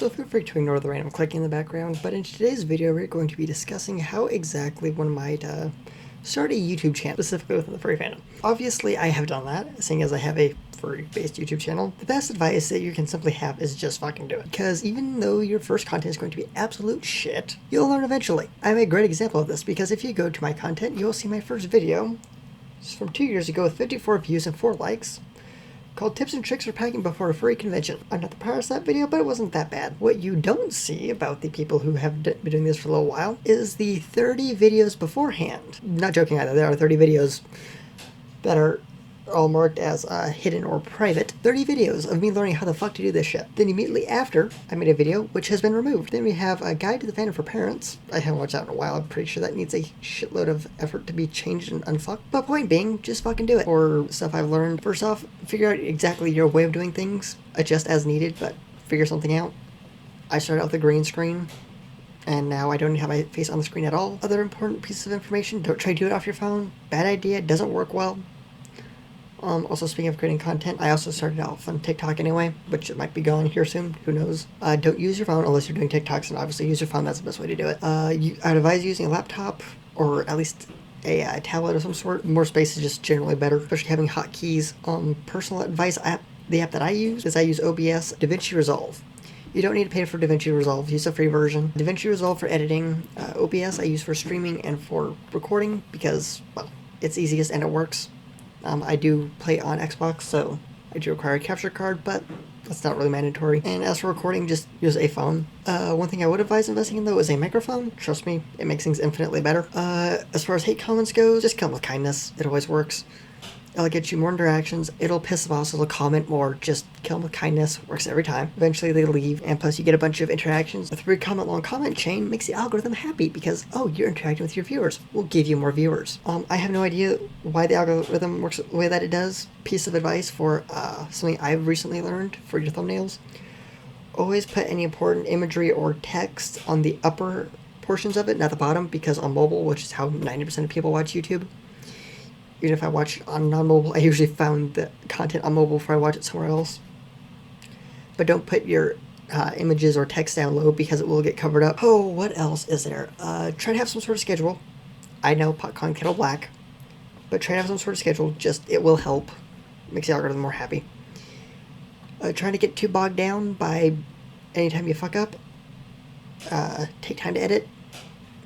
So feel free to ignore the random clicking in the background, but in today's video we're going to be discussing how exactly one might start a YouTube channel, specifically within the furry fandom. Obviously I have done that, seeing as I have a furry-based YouTube channel. The best advice that you can simply have is just fucking do it. Because even though your first content is going to be absolute shit, you'll learn eventually. I'm a great example of this because if you go to my content, you'll see my first video. It's from 2 years ago with 54 views and 4 likes. Called Tips and Tricks for Packing Before a Furry Convention. I'm not the proudest of that video, but it wasn't that bad. What you don't see about the people who have been doing this for a little while is the 30 videos beforehand. Not joking either, there are 30 videos that are all marked as hidden or private. 30 videos of me learning how the fuck to do this shit. Then immediately after, I made a video which has been removed. Then we have a guide to the fandom for parents. I haven't watched that in a while. I'm pretty sure that needs a shitload of effort to be changed and unfucked. But point being, just fucking do it. Or stuff I've learned. First off, figure out exactly your way of doing things. Adjust as needed, but figure something out. I started out with a green screen, and now I don't have my face on the screen at all. Other important pieces of information, don't try to do it off your phone. Bad idea, doesn't work well. Also, speaking of creating content, I also started off on TikTok anyway, which it might be gone here soon, who knows. Don't use your phone unless you're doing TikToks, and obviously use your phone, that's the best way to do it. I'd advise using a laptop, or at least a tablet of some sort. More space is just generally better, especially having hotkeys. Personal advice, the app that I use is OBS DaVinci Resolve. You don't need to pay for DaVinci Resolve, use the free version. DaVinci Resolve for editing, OBS I use for streaming and for recording because, well, it's easiest and it works. I do play on Xbox, so I do require a capture card, but that's not really mandatory. And as for recording, just use a phone. One thing I would advise investing in, though, is a microphone. Trust me, it makes things infinitely better. As far as hate comments goes, just come with kindness. It always works. It'll get you more interactions. It'll piss them off, so they'll comment more. Just kill them with kindness. Works every time. Eventually they leave, and plus you get a bunch of interactions. A 3-comment long comment chain makes the algorithm happy because, oh, you're interacting with your viewers. We'll give you more viewers. I have no idea why the algorithm works the way that it does. Piece of advice for something I've recently learned for your thumbnails. Always put any important imagery or text on the upper portions of it, not the bottom, because on mobile, which is how 90% of people watch YouTube, even if I watch on non-mobile, I usually found the content on mobile before I watch it somewhere else. But don't put your images or text down low because it will get covered up. Oh, what else is there? Try to have some sort of schedule. I know Popcorn Kettle Black, but try to have some sort of schedule. Just, it will help. Makes the algorithm more happy. Trying to get too bogged down by anytime you fuck up. Take time to edit.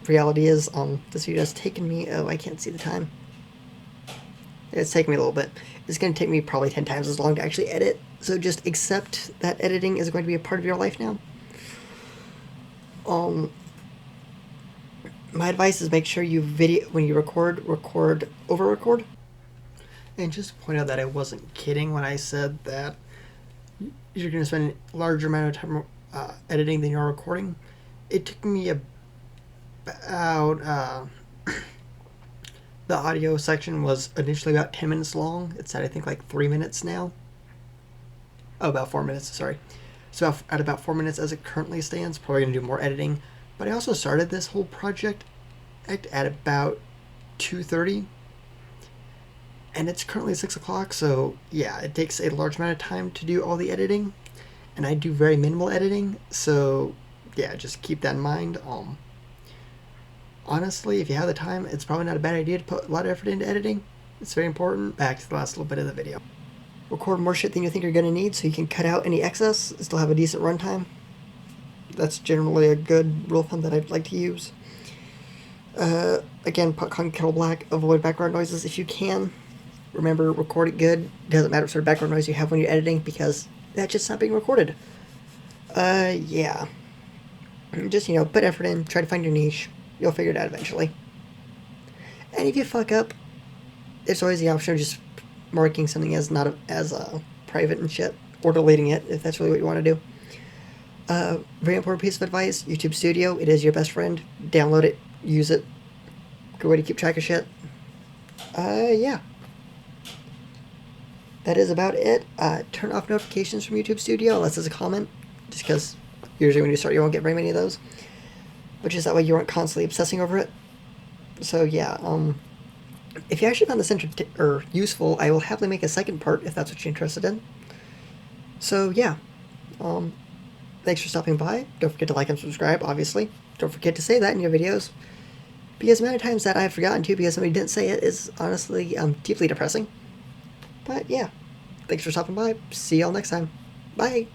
Reality is, this video has taken me, I can't see the time. It's taken me a little bit. It's going to take me probably 10 times as long to actually edit. So just accept that editing is going to be a part of your life now. My advice is make sure you when you record over record. And just to point out that I wasn't kidding when I said that you're going to spend a larger amount of time editing than you're recording. It took me about the audio section was initially about 10 minutes long. It's at, I think, like 3 minutes now. Oh, about 4 minutes, sorry. So at about 4 minutes as it currently stands. Probably going to do more editing. But I also started this whole project at about 2:30. And it's currently 6 o'clock, so yeah, it takes a large amount of time to do all the editing. And I do very minimal editing, so yeah, just keep that in mind. Honestly, if you have the time, it's probably not a bad idea to put a lot of effort into editing. It's very important. Back to the last little bit of the video. Record more shit than you think you're going to need so you can cut out any excess and still have a decent runtime. That's generally a good rule of thumb that I'd like to use. Again, Popcorn Kettle Black, avoid background noises if you can. Remember, record it good. Doesn't matter what sort of background noise you have when you're editing because that's just not being recorded. Yeah. Just, put effort in, try to find your niche. You'll figure it out eventually. And if you fuck up, there's always the option of just marking something as not as private and shit, or deleting it if that's really what you want to do. Very important piece of advice: YouTube Studio. It is your best friend. Download it, use it. Good way to keep track of shit. Yeah. That is about it. Turn off notifications from YouTube Studio unless there's a comment, just because usually when you start you won't get very many of those. Which is that way you aren't constantly obsessing over it. So yeah, if you actually found this useful, I will happily make a second part if that's what you're interested in. So yeah, Thanks for stopping by. Don't forget to like and subscribe, obviously. Don't forget to say that in your videos. Because the amount of times that I've forgotten to because somebody didn't say it is honestly deeply depressing. But yeah, thanks for stopping by. See y'all next time. Bye.